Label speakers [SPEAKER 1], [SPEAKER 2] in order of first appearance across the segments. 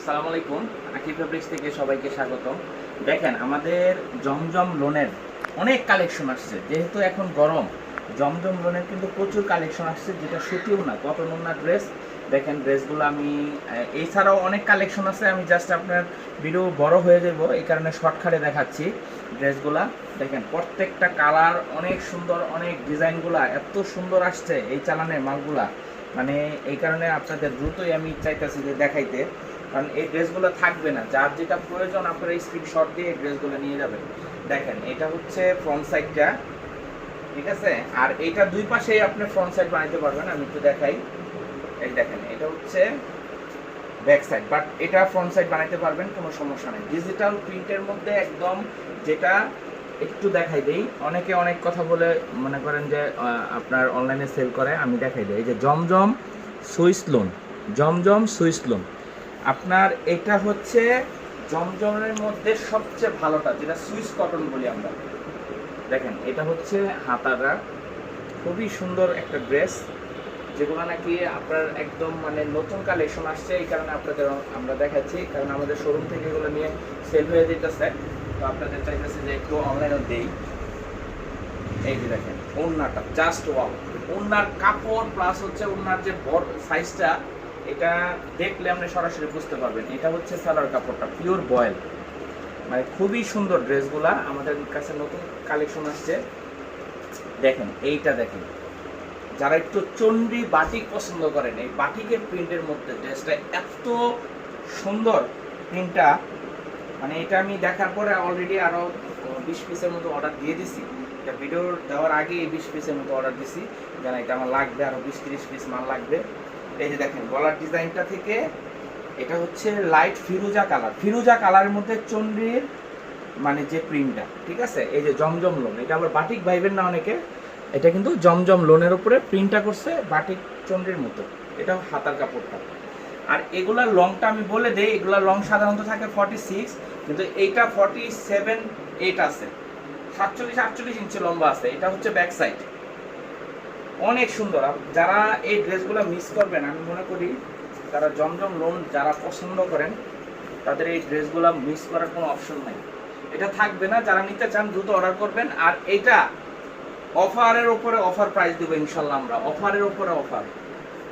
[SPEAKER 1] আসসালামু আলাইকুম। আকিব ফেব্রিক্স থেকে সবাইকে স্বাগতম। দেখেন আমাদের জমজম লোনের অনেক কালেকশন আসছে, যেহেতু এখন গরম। জমজম লোনের কিন্তু প্রচুর কালেকশন আসছে, যেটা সুতিও না, কটনও না ড্রেস। দেখেন ড্রেসগুলো আমি এছাড়াও অনেক কালেকশন আছে, আমি জাস্ট আপনার ভিডিও বড় হয়ে যাব এই কারণে শর্টকাটে দেখাচ্ছি ড্রেসগুলা। দেখেন প্রত্যেকটা কালার অনেক সুন্দর, অনেক ডিজাইনগুলা এত সুন্দর আসছে এই চালানের মালগুলা, মানে এই কারণে আপনাদের দ্রুতই আমি চাইতেছি যে দেখাইতে, কারণ এই ড্রেসগুলো থাকবে না। যার যেটা প্রয়োজন আপনারা স্ক্রিনশট দিয়ে এই ড্রেসগুলো নিয়ে যাবেন। দেখেন এটা হচ্ছে ফ্রন্ট সাইডটা, ঠিক আছে, আর এইটা দুই পাশেই আপনি ফ্রন্ট সাইড বানাইতে পারবেন। আমি একটু দেখাই, এই দেখেন এটা হচ্ছে ব্যাক সাইড, বাট এটা ফ্রন্ট সাইড বানাইতে পারবেন, কোনো সমস্যা নেই। ডিজিটাল প্রিন্টের মধ্যে একদম, যেটা একটু দেখাই দেই, অনেকে অনেক কথা বলে মনে করেন যে আপনার অনলাইনে সেল করে, আমি দেখাই দিই। এই যে জমজম সুইস লোন, জমজম সুইস লোন, আপনার এটা হচ্ছে জমজমের মধ্যে সবচেয়ে ভালোটা, যেটা সুইস কটন বলি আমরা। দেখেন এটা হচ্ছে হাতাটা, খুবই সুন্দর একটা ড্রেস, যেগুলো নাকি আপনার একদম মানে নতুন কালেকশন আসছে, এই কারণে আপনাদের আমরা দেখাচ্ছি, কারণ আমাদের শোরুম থেকে এগুলো নিয়ে সেল হয়ে যেতেছে। তো আপনাদের চাইতেছে যে একটু অনলাইনে দেই। এই যে দেখেন ওড়নাটা জাস্ট ওয়াও, ওড়নার কাপড় প্লাস হচ্ছে ওড়নার যে বড় সাইজটা, এটা দেখলে আপনি সরাসরি বুঝতে পারবেন। এটা হচ্ছে সালোয়ার কাপড়টা পিওর বয়েল, মানে খুবই সুন্দর ড্রেসগুলা আমাদের কাছে নতুন কালেকশন আসছে। দেখেন এইটা দেখেন, যারা একটু চন্ডী বাটিক পছন্দ করেন, এই বাটিকের প্রিন্টের মধ্যে ড্রেসটা এত সুন্দর প্রিন্টটা, মানে এটা আমি দেখার পরে অলরেডি আরো 20 পিসের মতো অর্ডার দিয়ে দিছি। এটা ভিডিও দেওয়ার আগে 20 পিসের মতো অর্ডার দিছি, যেন এটা আমার লাগবে, আরো 20-30 পিস মাল লাগবে। এই যে দেখেন গলার ডিজাইনটা থেকে, এটা হচ্ছে লাইট ফিরোজা কালার, ফিরোজা কালারের মধ্যে চন্ডীর মানে যে প্রিন্টটা, ঠিক আছে। এই যে জমজম লোন, এটা আবার বাটিক ভাইবেন না অনেকে, এটা কিন্তু জমজম লোনের উপরে প্রিন্টটা করছে বাটিক চন্ডীর মতো। এটা হাতার কাপড়টা, আর এগুলার লংটা আমি বলে দেই, এগুলার লং সাধারণত থাকে 46, কিন্তু এইটা 47-8 আছে, 47-48 ইঞ্চি লম্বা আছে। এটা হচ্ছে ব্যাক সাইড, অনেক সুন্দর। যারা এই ড্রেসগুলো মিস করবেন, আমি মনে করি তারা জমজম লোন যারা পছন্দ করেন, তাদের এই ড্রেসগুলো মিস করার কোনো অপশন নাই। এটা থাকবে না, যারা নিতে চান দ্রুত অর্ডার করবেন। আর এটা অফারের উপরে অফার প্রাইস দেবো ইনশাল্লাহ, আমরা অফারের উপরে অফার।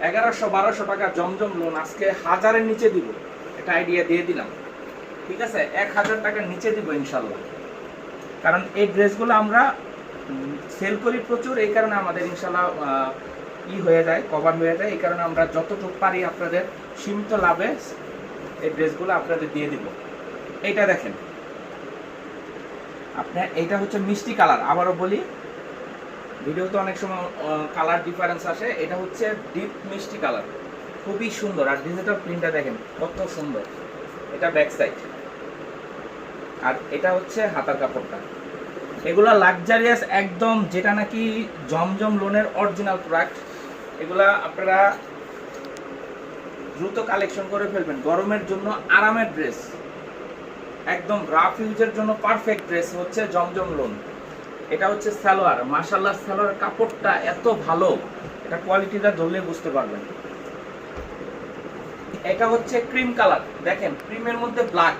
[SPEAKER 1] 1100-1200 টাকা জমজম লোন আজকে 1000-এর নিচে দিব, এটা আইডিয়া দিয়ে দিলাম, ঠিক আছে। 1000 টাকার নিচে দিব ইনশাল্লাহ, কারণ এই ড্রেসগুলো আমরা সেল করি প্রচুর, এই কারণে আমাদের ইনশাল্লাহ হয়ে যায়, কভার হয়ে যায়। এই কারণে আমরা যতটুকু পারি আপনাদের সীমিত লাভে এই ড্রেসগুলো আপনাদের দিয়ে দিব। এইটা দেখেন আপনার, এইটা হচ্ছে মিষ্টি কালার, আবারও বলি ভিডিওতে অনেক সময় কালার ডিফারেন্স আসে। এটা হচ্ছে ডিপ মিষ্টি কালার, খুবই সুন্দর। আর ডিজিটাল প্রিন্টটা দেখেন কত সুন্দর, এটা ব্যাক সাইড, আর এটা হচ্ছে হাতার কাপড়টা। এগুলা লাক্সারিয়াস একদম, যেটা নাকি জমজম লোনের অরিজিনাল প্রোডাক্ট। এগুলা আপনারা দ্রুত কালেকশন করে ফেলবেন, গরমের জন্য আরামের ড্রেস, একদম রাফ ইউজের জন্য পারফেক্ট ড্রেস হচ্ছে জমজম লোন। এটা হচ্ছে সালোয়ার, মাশাআল্লাহ সালোয়ার কাপড়টা এত ভালো, এটা কোয়ালিটিটা ধরলে বুঝতে পারবেন। এটা হচ্ছে ক্রিম কালার, দেখেন ক্রিমের মধ্যে ব্ল্যাক,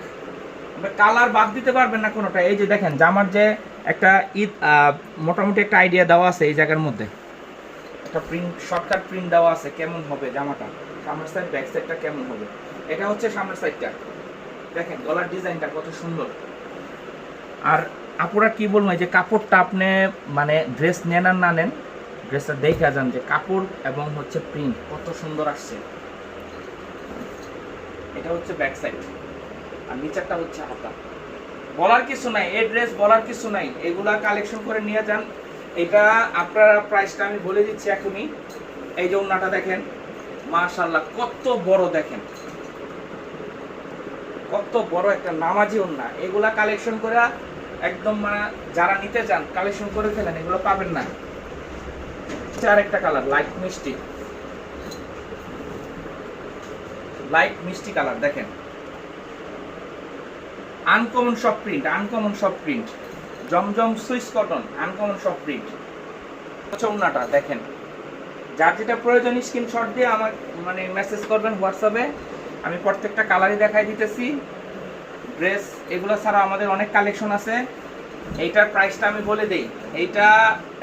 [SPEAKER 1] কালার বাদ দিতে পারবেন না কোনোটা। এই যে দেখেন জামার যে একটা মোটামুটি একটা আইডিয়া দেওয়া আছে এই জায়গার মধ্যে, একটা প্রিন্ট, শর্টকাট প্রিন্ট দেওয়া আছে কেমন হবে জামাটা, সামনের সাইড ব্যাক সাইডটা কেমন হবে। এটা হচ্ছে সামনের সাইডটা, দেখেন গলার ডিজাইনটা কত সুন্দর। আর আপুরা কি বলবো, যে কাপড়টা আপনি মানে ড্রেস নেন আর না নেন, ড্রেসটা দেখে যান যে কাপড় এবং হচ্ছে প্রিন্ট কত সুন্দর আসছে। এটা হচ্ছে ব্যাক সাইড, আর নিচেরটা হচ্ছে হাতা। বলার কিছু নাই, এই ড্রেস বলার কিছু নাই, এগুলা কালেকশন করে নিয়ে যান। এটা আপনারা প্রাইসটা আমি বলে দিচ্ছি এখনই। এই যে ওড়নাটা দেখেন, মাশাআল্লাহ কত বড়, দেখেন কত বড় একটা নামাজি ওড়না। এগুলা কালেকশন করে একদম মানে যারা নিতে চান কালেকশন করে ফেলেন, এগুলো পাবেন না। আর একটা কালার লাইট মিষ্টি, লাইট মিষ্টি কালার, দেখেন আনকমন সব প্রিন্ট, আনকমন সব প্রিন্ট, জমজম সুইস কটন, আনকমন সব প্রিন্ট। ওড়নাটা দেখেন, যার যেটা প্রয়োজন স্ক্রিনশট দিয়ে আমার মানে মেসেজ করবেন হোয়াটসঅ্যাপে, আমি প্রত্যেকটা কালারই দেখাই দিতেছি। ড্রেস এগুলো ছাড়া আমাদের অনেক কালেকশন আছে। এইটার প্রাইসটা আমি বলে দেই, এইটা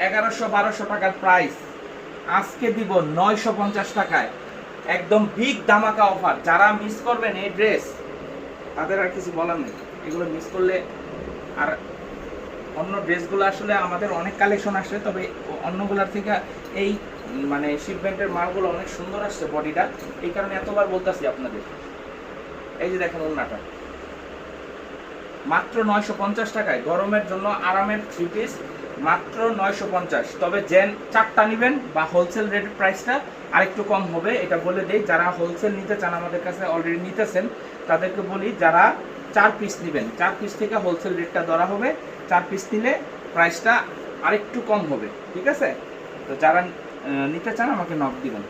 [SPEAKER 1] 1100-1200 টাকার প্রাইস, আজকে দিব 950 টাকায়, একদম বিগ ধামাকা অফার। যারা মিস করবেন এই ড্রেস তাদের আর কিছু বলার নেই, এগুলো মিস করলে। আর অন্য ড্রেসগুলো আসলে আমাদের অনেক কালেকশন আসে, তবে অন্যগুলোর থেকে এই মানে শিপমেন্টের মালগুলো অনেক সুন্দর আসছে, বডিটা এই কারণে এতবার বলতেছি আপনাদের। এই যে দেখেন ওন্নাটা মাত্র 950 টাকায়, গরমের জন্য আরামের 3 পিস মাত্র 950। তবে জেন 4টা নেবেন বা হোলসেল রেটের প্রাইসটা আরেকটু কম হবে, এটা বলে দেই। যারা হোলসেল নিতে চান, আমাদের কাছে অলরেডি নিতেছেন, তাদেরকে বলি যারা 4 পিস নেবেন, 4 পিস থেকে হোলসেল রেটটা ধরা হবে, 4 পিস নিলে প্রাইসটা আরেকটু কম হবে, ঠিক আছে? তো যারা নিতে চান আমাকে নক দিবেন।